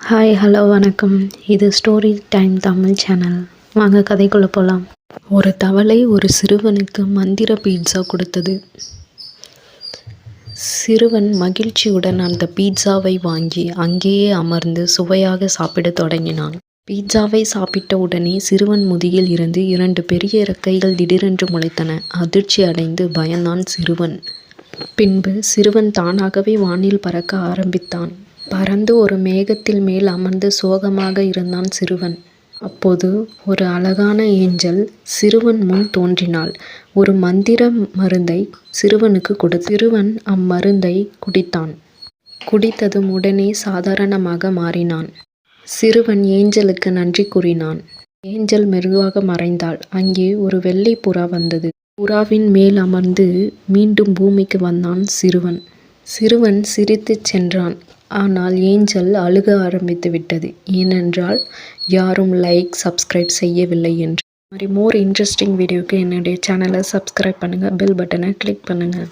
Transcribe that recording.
Hi hello வணக்கம். இது story time Tamil channel. வாங்க கதைக்குள்ளே போகலாம். ஒரு தவளை ஒரு சிறுவனுக்கு மந்திர பீட்சா கொடுத்தது. சிறுவன் மகிழ்ச்சியுடன் அந்த பீட்சாவை வாங்கி அங்கேயே அமர்ந்து சுவையாக சாப்பிடத் தொடங்கினான். பீட்சாவை சாப்பிட்ட உடனே சிறுவன் முதுகில் இருந்து 2 பெரிய இறக்கைகள் திடீரென்று முளைத்தன. அதிர்ச்சி அடைந்து பயந்தான் சிறுவன். பின்பு சிறுவன் தானாகவே வானில் பறக்க ஆரம்பித்தான். பறந்து ஒரு மேகத்தில் மேல் அமர்ந்து சோகமாக இருந்தான் சிறுவன். அப்போது ஒரு அழகான ஏஞ்சல் சிறுவன் முன் தோன்றினாள். ஒரு மந்திர மருந்தை சிறுவனுக்கு சிறுவன் அம்மருந்தை குடித்தான். குடித்ததும் உடனே சாதாரணமாக மாறினான். சிறுவன் ஏஞ்சலுக்கு நன்றி கூறினான். ஏஞ்சல் மெதுவாக மறைந்தாள். அங்கே ஒரு வெள்ளை புறா வந்தது. புறாவின் மேல் அமர்ந்து மீண்டும் பூமிக்கு வந்தான் சிறுவன். சிறுவன் சிரித்துச் சென்றான். ஆனால் ஏஞ்சல் அழுக ஆரம்பித்து விட்டது. ஏனென்றால் யாரும் லைக் சப்ஸ்கிரைப் செய்யவில்லை என்று. மோர் இன்ட்ரெஸ்டிங் வீடியோக்கு என்னுடைய சேனலை சப்ஸ்கிரைப் பண்ணுங்கள். பெல் பட்டனை கிளிக் பண்ணுங்கள்.